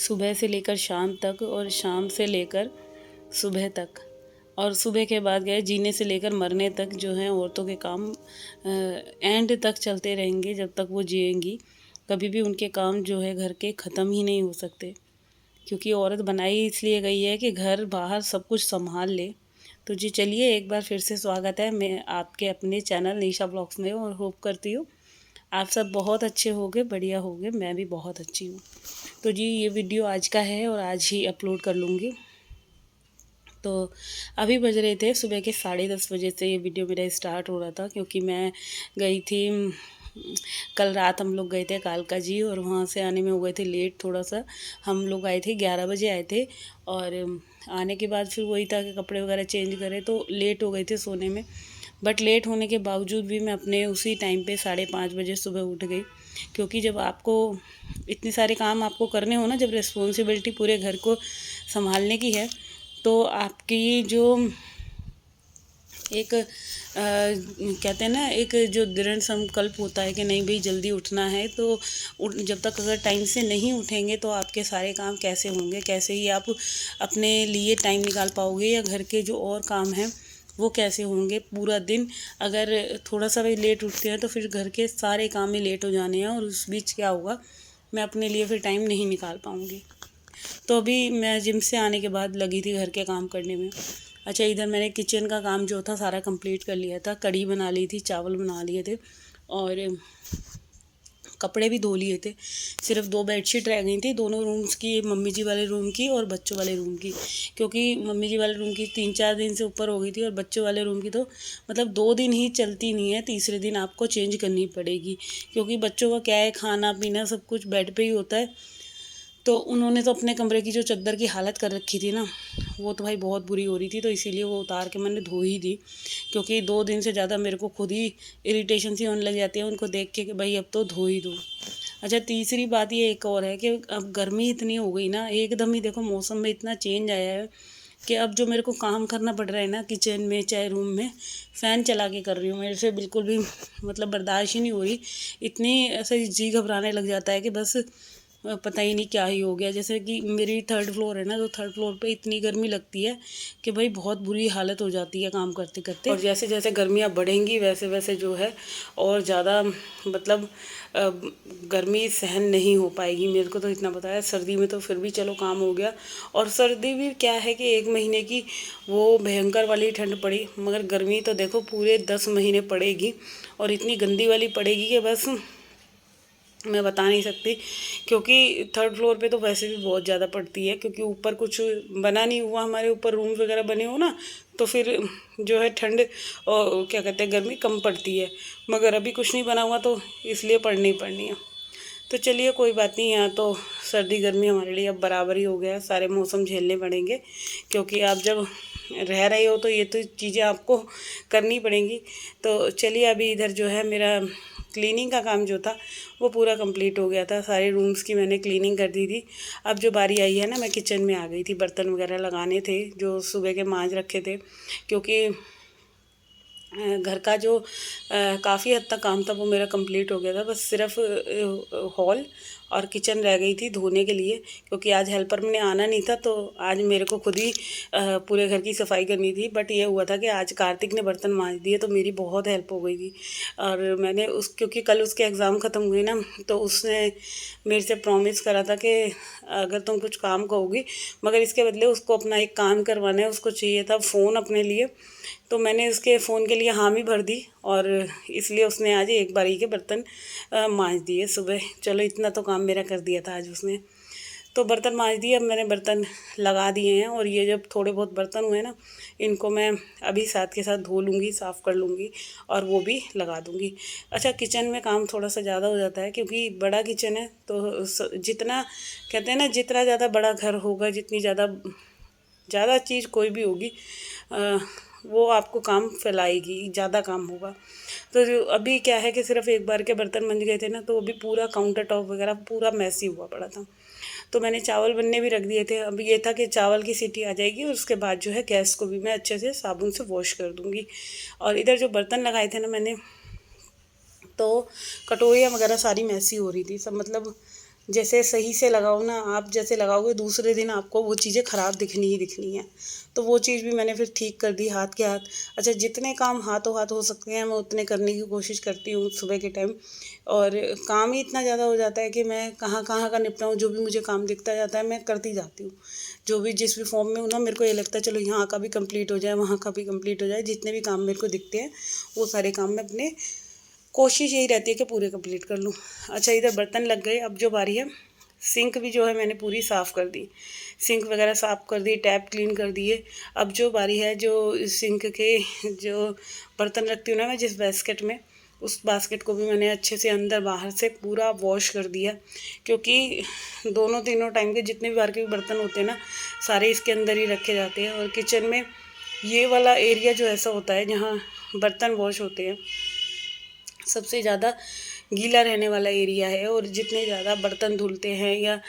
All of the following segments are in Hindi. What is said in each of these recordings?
सुबह से लेकर शाम तक और शाम से लेकर सुबह तक, और सुबह के बाद गए जीने से लेकर मरने तक जो है औरतों के काम एंड तक चलते रहेंगे। जब तक वो जिएंगी कभी भी उनके काम जो है घर के ख़त्म ही नहीं हो सकते, क्योंकि औरत बनाई इसलिए गई है कि घर बाहर सब कुछ संभाल ले। तो जी चलिए, एक बार फिर से स्वागत है मैं आपके अपने चैनल निशा ब्लॉग्स में, और होप करती हूँ आप सब बहुत अच्छे होंगे, बढ़िया होंगे। मैं भी बहुत अच्छी हूँ। तो जी ये वीडियो आज का है और आज ही अपलोड कर लूँगी। तो अभी बज रहे थे सुबह के 10:30 बजे से ये वीडियो मेरा स्टार्ट हो रहा था, क्योंकि मैं गई थी कल रात हम लोग गए थे कालका जी, और वहाँ से आने में हो गए थे लेट थोड़ा सा। हम लोग आए थे 11 बजे आए थे, और आने के बाद फिर वही था कि कपड़े वगैरह चेंज करें, तो लेट हो गए थे सोने में। बट लेट होने के बावजूद भी मैं अपने उसी टाइम पे 5:30 बजे सुबह उठ गई, क्योंकि जब आपको इतने सारे काम आपको करने हो ना, जब रिस्पॉन्सिबिलिटी पूरे घर को संभालने की है, तो आपकी जो एक कहते हैं ना, एक जो दृढ़ संकल्प होता है कि नहीं भाई जल्दी उठना है, तो जब तक अगर टाइम से नहीं उठेंगे तो आपके सारे काम कैसे होंगे, कैसे ही आप अपने लिए टाइम निकाल पाओगे, या घर के जो और काम हैं वो कैसे होंगे पूरा दिन। अगर थोड़ा सा भी लेट उठते हैं तो फिर घर के सारे काम ही लेट हो जाने हैं, और उस बीच क्या होगा, मैं अपने लिए फिर टाइम नहीं निकाल पाऊँगी। तो अभी मैं जिम से आने के बाद लगी थी घर के काम करने में। अच्छा, इधर मैंने किचन का काम जो था सारा कंप्लीट कर लिया था। कढ़ी बना ली थी, चावल बना लिए थे, और कपड़े भी धो लिए थे। सिर्फ 2 बेडशीट रह गई थी, दोनों रूम्स की, मम्मी जी वाले रूम की और बच्चों वाले रूम की, क्योंकि मम्मी जी वाले रूम की 3-4 दिन से ऊपर हो गई थी, और बच्चों वाले रूम की तो मतलब 2 दिन ही चलती नहीं है, तीसरे दिन आपको चेंज करनी पड़ेगी, क्योंकि बच्चों का क्या है, खाना पीना सब कुछ बेड पे ही होता है। तो उन्होंने तो अपने कमरे की जो चद्दर की हालत कर रखी थी ना, वो तो भाई बहुत बुरी हो रही थी, तो इसीलिए वो उतार के मैंने धो ही दी, क्योंकि 2 दिन से ज़्यादा मेरे को खुद ही इरिटेशन सी होने लग जाती है उनको देख के कि भाई अब तो धो ही दो। अच्छा, तीसरी बात ये एक और है कि अब गर्मी इतनी हो गई ना, एकदम ही देखो मौसम में इतना चेंज आया है कि अब जो मेरे को काम करना पड़ रहा है ना किचन में चाहे रूम में, फ़ैन चला के कर रही हूँ, मेरे से बिल्कुल भी मतलब बर्दाश्त ही नहीं हो रही। इतनी ऐसे जी घबराने लग जाता है कि बस पता ही नहीं क्या ही हो गया। जैसे कि मेरी 3rd फ्लोर है ना, तो 3rd फ्लोर पे इतनी गर्मी लगती है कि भाई बहुत बुरी हालत हो जाती है काम करते करते। और जैसे जैसे गर्मियाँ बढ़ेंगी वैसे वैसे जो है और ज़्यादा मतलब गर्मी सहन नहीं हो पाएगी। मेरे को तो इतना पता है, सर्दी में तो फिर भी चलो काम हो गया, और सर्दी भी क्या है कि 1 महीने की वो भयंकर वाली ठंड पड़ी, मगर गर्मी तो देखो पूरे 10 महीने पड़ेगी, और इतनी गंदी वाली पड़ेगी कि बस मैं बता नहीं सकती। क्योंकि 3rd फ्लोर पे तो वैसे भी बहुत ज़्यादा पड़ती है, क्योंकि ऊपर कुछ बना नहीं हुआ, हमारे ऊपर रूम वगैरह बने हो ना, तो फिर जो है ठंड और क्या कहते हैं गर्मी कम पड़ती है, मगर अभी कुछ नहीं बना हुआ तो इसलिए पड़नी ही पड़नी है। तो चलिए कोई बात नहीं, यहाँ तो सर्दी गर्मी हमारे लिए अब बराबर ही हो गया है, सारे मौसम झेलने पड़ेंगे, क्योंकि आप जब रह रहे हो तो ये तो चीज़ें आपको करनी पड़ेंगी। तो चलिए, अभी इधर जो है मेरा क्लीनिंग का काम जो था वो पूरा कंप्लीट हो गया था, सारे रूम्स की मैंने क्लीनिंग कर दी थी। अब जो बारी आई है ना, मैं किचन में आ गई थी, बर्तन वगैरह लगाने थे जो सुबह के मांज रखे थे, क्योंकि घर का जो काफ़ी हद तक काम था वो मेरा कंप्लीट हो गया था। बस सिर्फ हॉल और किचन रह गई थी धोने के लिए, क्योंकि आज हेल्पर में आना नहीं था, तो आज मेरे को खुद ही पूरे घर की सफाई करनी थी। बट ये हुआ था कि आज कार्तिक ने बर्तन मांज दिए, तो मेरी बहुत हेल्प हो गई थी। और मैंने क्योंकि कल उसके एग्ज़ाम ख़त्म हुए ना, तो उसने मेरे से प्रॉमिस करा था कि अगर तुम कुछ काम कहोगी, मगर इसके बदले उसको अपना एक काम करवाना है, उसको चाहिए था फ़ोन अपने लिए। तो मैंने उसके फ़ोन के लिए हामी भर दी, और इसलिए उसने आज एक बारी के बर्तन मांज दिए सुबह। चलो इतना तो काम मेरा कर दिया था आज उसने। तो बर्तन मांज दिए, अब मैंने बर्तन लगा दिए हैं, और ये जब थोड़े बहुत बर्तन हुए ना, इनको मैं अभी साथ के साथ धो लूँगी, साफ़ कर लूँगी, और वो भी लगा दूँगी। अच्छा, किचन में काम थोड़ा सा ज़्यादा हो जाता है, क्योंकि बड़ा किचन है, तो जितना कहते हैं ना, जितना ज़्यादा बड़ा घर होगा, जितनी ज़्यादा चीज़ कोई भी होगी, वो आपको काम फैलाएगी, ज़्यादा काम होगा। तो जो अभी क्या है कि सिर्फ एक बार के बर्तन बन गए थे ना, तो वो भी पूरा काउंटर टॉप वगैरह पूरा मैसी हुआ पड़ा था। तो मैंने चावल बनने भी रख दिए थे। अब ये था कि चावल की सीटी आ जाएगी, और उसके बाद जो है गैस को भी मैं अच्छे से साबुन से वॉश कर दूँगी। और इधर जो बर्तन लगाए थे ना मैंने, तो कटोरियाँ वगैरह सारी मैसी हो रही थी सब, मतलब जैसे सही से लगाओ ना, आप जैसे लगाओगे दूसरे दिन आपको वो चीज़ें ख़राब दिखनी ही दिखनी है। तो वो चीज़ भी मैंने फिर ठीक कर दी हाथ के हाथ। अच्छा, जितने काम हाथों हाथ हो सकते हैं मैं उतने करने की कोशिश करती हूँ सुबह के टाइम। और काम ही इतना ज़्यादा हो जाता है कि मैं कहाँ कहाँ का निपटाऊँ, जो भी मुझे काम दिखता जाता है मैं करती जाती हूँ। जो भी जिस भी फॉर्म में हूँ ना, मेरे को ये लगता है चलो यहाँ का भी कंप्लीट हो जाए, वहाँ का भी कंप्लीट हो जाए। जितने भी काम मेरे को दिखते हैं वो सारे काम मैं अपने कोशिश यही रहती है कि पूरे कंप्लीट कर लूँ। अच्छा, इधर बर्तन लग गए। अब जो बारी है, सिंक भी जो है मैंने पूरी साफ़ कर दी, सिंक वगैरह साफ़ कर दी, टैप क्लीन कर दिए। अब जो बारी है, जो सिंक के जो बर्तन रखती हूँ ना मैं जिस बास्केट में, उस बास्केट को भी मैंने अच्छे से अंदर बाहर से पूरा वॉश कर दिया, क्योंकि दोनों तीनों टाइम के जितने भी बाहर के बर्तन होते हैं ना, सारे इसके अंदर ही रखे जाते हैं। और किचन में ये वाला एरिया जो ऐसा होता है जहाँ बर्तन वॉश होते हैं, सबसे ज़्यादा गीला रहने वाला एरिया है। और जितने ज़्यादा बर्तन धुलते हैं या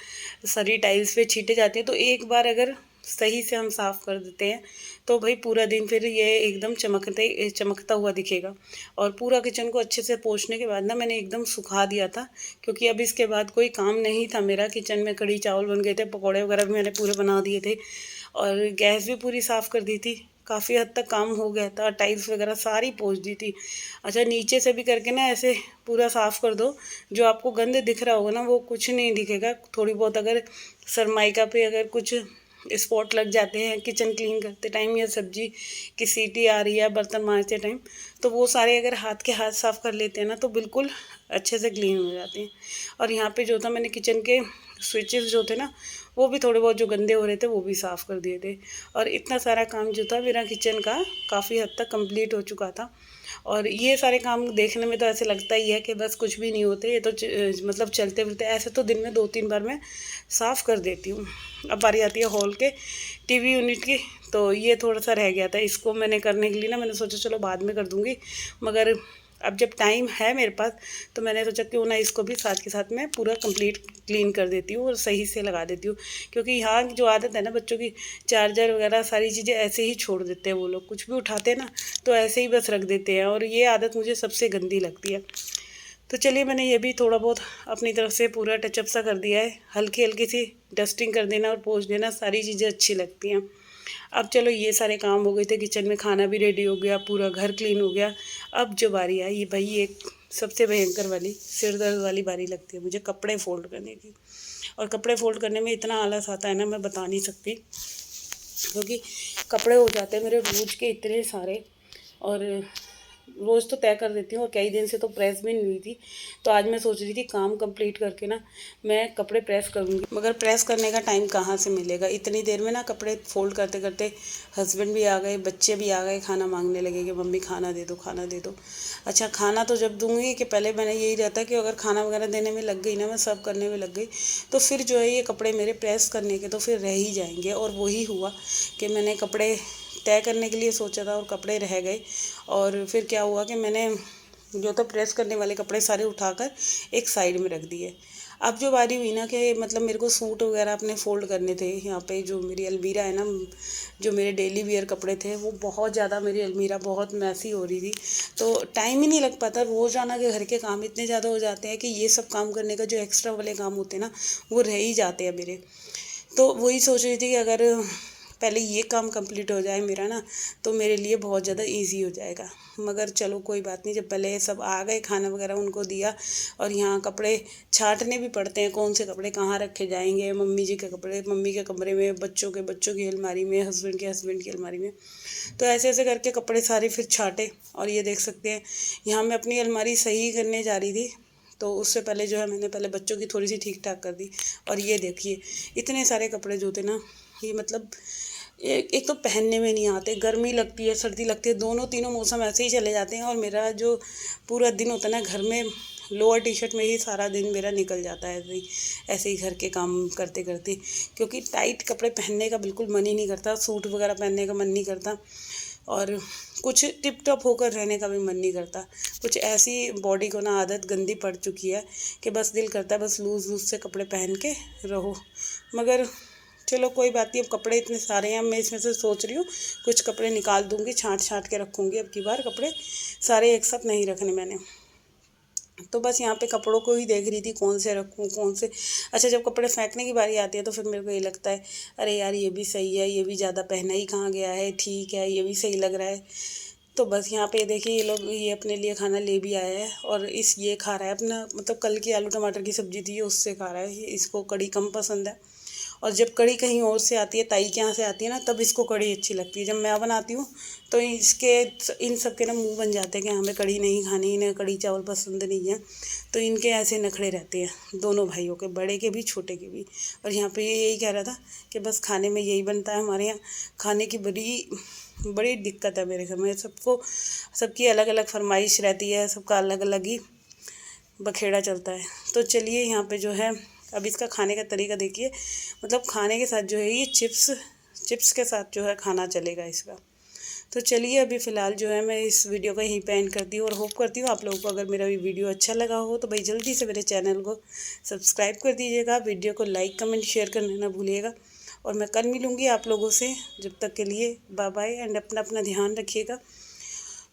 सारी टाइल्स पे छींटे जाते हैं, तो एक बार अगर सही से हम साफ़ कर देते हैं तो भाई पूरा दिन फिर ये एकदम चमकता हुआ दिखेगा। और पूरा किचन को अच्छे से पोंछने के बाद ना मैंने एकदम सुखा दिया था, क्योंकि अब इसके बाद कोई काम नहीं था मेरा। किचन में कढ़ी चावल बन गए थे, पकौड़े वगैरह भी मैंने पूरे बना दिए थे, और गैस भी पूरी साफ़ कर दी थी। काफ़ी हद तक काम हो गया था, टाइल्स वगैरह सारी पोंछ दी थी। अच्छा, नीचे से भी करके ना ऐसे पूरा साफ़ कर दो, जो आपको गंद दिख रहा होगा ना वो कुछ नहीं दिखेगा। थोड़ी बहुत अगर सरमाइका पे अगर कुछ स्पॉट लग जाते हैं किचन क्लीन करते टाइम, या सब्जी की सीटी आ रही है बर्तन मांजते टाइम, तो वो सारे अगर हाथ के हाथ साफ़ कर लेते हैं ना तो बिल्कुल अच्छे से क्लीन हो जाते हैं। और यहाँ पे जो था, मैंने किचन के स्विचेस जो थे ना, वो भी थोड़े बहुत जो गंदे हो रहे थे वो भी साफ़ कर दिए थे। और इतना सारा काम जो था मेरा किचन का काफ़ी हद तक कंप्लीट हो चुका था। और ये सारे काम देखने में तो ऐसे लगता ही है कि बस कुछ भी नहीं होते, ये तो मतलब चलते फिरते। ऐसे तो दिन में 2-3 बार मैं साफ़ कर देती हूँ। अब बारी आती है हॉल के टीवी यूनिट की। तो ये थोड़ा सा रह गया था, इसको मैंने करने के लिए ना मैंने सोचा चलो बाद में कर दूँगी, मगर अब जब टाइम है मेरे पास तो मैंने सोचा क्यों ना इसको भी साथ के साथ मैं पूरा कंप्लीट क्लीन कर देती हूँ और सही से लगा देती हूँ। क्योंकि यहाँ की जो आदत है ना बच्चों की, चार्जर वगैरह सारी चीज़ें ऐसे ही छोड़ देते हैं। वो लोग कुछ भी उठाते हैं ना तो ऐसे ही बस रख देते हैं, और ये आदत मुझे सबसे गंदी लगती है। तो चलिए, मैंने ये भी थोड़ा बहुत अपनी तरफ से पूरा टचअप सा कर दिया है। हल्की हल्की सी डस्टिंग कर देना और पोंछ देना, सारी चीज़ें अच्छी लगती हैं। अब चलो, ये सारे काम हो गए थे, किचन में खाना भी रेडी हो गया, पूरा घर क्लीन हो गया। अब जो बारी आई, ये भाई एक सबसे भयंकर वाली सिर दर्द वाली बारी लगती है मुझे, कपड़े फ़ोल्ड करने की। और कपड़े फ़ोल्ड करने में इतना आलस आता है ना, मैं बता नहीं सकती। क्योंकि कपड़े हो जाते हैं मेरे रोज़ के इतने सारे, और रोज़ तो तय कर देती हूँ, और कई दिन से तो प्रेस भी नहीं हुई थी। तो आज मैं सोच रही थी काम कंप्लीट करके ना मैं कपड़े प्रेस करूँगी, मगर प्रेस करने का टाइम कहाँ से मिलेगा। इतनी देर में ना कपड़े फ़ोल्ड करते करते हस्बैंड भी आ गए, बच्चे भी आ गए, खाना मांगने लगे कि मम्मी खाना दे दो, खाना दे दो। अच्छा, खाना तो जब दूँगी, कि पहले मैंने यही रहता कि अगर खाना वगैरह देने में लग गई ना, मैं सर्व करने में लग गई, तो फिर जो है ये कपड़े मेरे प्रेस करने के तो फिर रह ही जाएंगे। और वही हुआ कि मैंने कपड़े तय करने के लिए सोचा था और कपड़े रह गए। और फिर क्या हुआ कि मैंने जो तो प्रेस करने वाले कपड़े सारे उठाकर एक साइड में रख दिए। अब जो बारी हुई ना कि मतलब मेरे को सूट वगैरह अपने फ़ोल्ड करने थे। यहाँ पे जो मेरी अलमीरा है ना, जो मेरे डेली वियर कपड़े थे, वो बहुत ज़्यादा, मेरी अलमीरा बहुत मैसी हो रही थी। तो टाइम ही नहीं लग पाता। रोज़ाना के घर के काम इतने ज़्यादा हो जाते हैं कि ये सब काम करने का जो एक्स्ट्रा वाले काम होते हैं ना, वो रह ही जाते हैं मेरे। तो वही सोच रही थी कि अगर पहले ये काम कंप्लीट हो जाए मेरा ना, तो मेरे लिए बहुत ज़्यादा इजी हो जाएगा। मगर चलो कोई बात नहीं, जब पहले सब आ गए, खाना वगैरह उनको दिया, और यहाँ कपड़े छांटने भी पड़ते हैं, कौन से कपड़े कहाँ रखे जाएंगे। मम्मी जी के कपड़े मम्मी के कमरे में, बच्चों की अलमारी में, हस्बैंड की अलमारी में। तो ऐसे ऐसे करके कपड़े सारे फिर छांटे। और ये देख सकते हैं, यहाँ मैं अपनी अलमारी सही करने जा रही थी, तो उससे पहले जो है मैंने पहले बच्चों की थोड़ी सी ठीक ठाक कर दी। और ये देखिए, इतने सारे कपड़े जो थे ना, ये मतलब एक तो पहनने में नहीं आते, गर्मी लगती है, सर्दी लगती है, दोनों तीनों मौसम ऐसे ही चले जाते हैं। और मेरा जो पूरा दिन होता है ना घर में, लोअर टी शर्ट में ही सारा दिन मेरा निकल जाता है, ऐसे ही घर के काम करते करते। क्योंकि टाइट कपड़े पहनने का बिल्कुल मन ही नहीं करता, सूट वगैरह पहनने का मन नहीं करता, और कुछ टिप टॉप होकर रहने का भी मन नहीं करता। कुछ ऐसी बॉडी को ना आदत गंदी पड़ चुकी है कि बस दिल करता है बस लूज़ लूज़ से कपड़े पहन के रहो। मगर चलो कोई बात नहीं, अब कपड़े इतने सारे हैं, मैं इसमें से सोच रही हूँ कुछ कपड़े निकाल दूँगी, छाँट छाँट के रखूँगी। अब की बार कपड़े सारे एक साथ नहीं रखने मैंने। तो बस यहाँ पे कपड़ों को ही देख रही थी, कौन से रखूँ कौन से। अच्छा, जब कपड़े फेंकने की बारी आती है तो फिर मेरे को ये लगता है अरे यार ये भी सही है, ये भी ज़्यादा पहना ही कहाँ गया है, ठीक है ये भी सही लग रहा है। तो बस यहाँ पे देखिए ये लोग ये अपने लिए खाना ले भी आया है और ये खा रहा है अपना, मतलब कल की आलू टमाटर की सब्ज़ी थी उससे खा रहा है। इसको कड़ी कम पसंद है और जब कड़ी कहीं और से आती है, ताई के यहाँ से आती है ना, तब इसको कड़ी अच्छी लगती है। जब मैं बनाती हूँ तो इन सब के ना मुँह बन जाते हैं कि हमें कड़ी नहीं खानी, इन्हें कड़ी चावल पसंद नहीं है। तो इनके ऐसे नखड़े रहते हैं दोनों भाइयों के, बड़े के भी छोटे के भी। और यहाँ पे ये यही कह रहा था कि बस खाने में यही बनता है हमारे यहाँ, खाने की बड़ी बड़ी दिक्कत है मेरे घर में। सबकी अलग अलग फरमाइश रहती है, सबका अलग अलग ही बखेड़ा चलता है। तो चलिए यहाँ पे जो है अब इसका खाने का तरीका देखिए, मतलब खाने के साथ जो है ये चिप्स के साथ जो है खाना चलेगा इसका। तो चलिए अभी फ़िलहाल जो है मैं इस वीडियो का यहीं पे एंड करती हूँ और होप करती हूँ आप लोगों को अगर मेरा वीडियो अच्छा लगा हो तो भाई जल्दी से मेरे चैनल को सब्सक्राइब कर दीजिएगा, वीडियो को लाइक कमेंट शेयर करना ना भूलिएगा। और मैं कल मिलूँगी आप लोगों से, जब तक के लिए बाय बाय एंड अपना अपना ध्यान रखिएगा।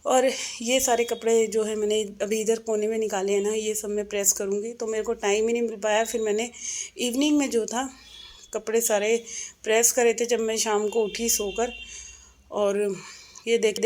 और ये सारे कपड़े जो है मैंने अभी इधर कोने में निकाले हैं ना, ये सब मैं प्रेस करूँगी। तो मेरे को टाइम ही नहीं मिल पाया, फिर मैंने इवनिंग में जो था कपड़े सारे प्रेस करे थे जब मैं शाम को उठी सोकर। और ये देख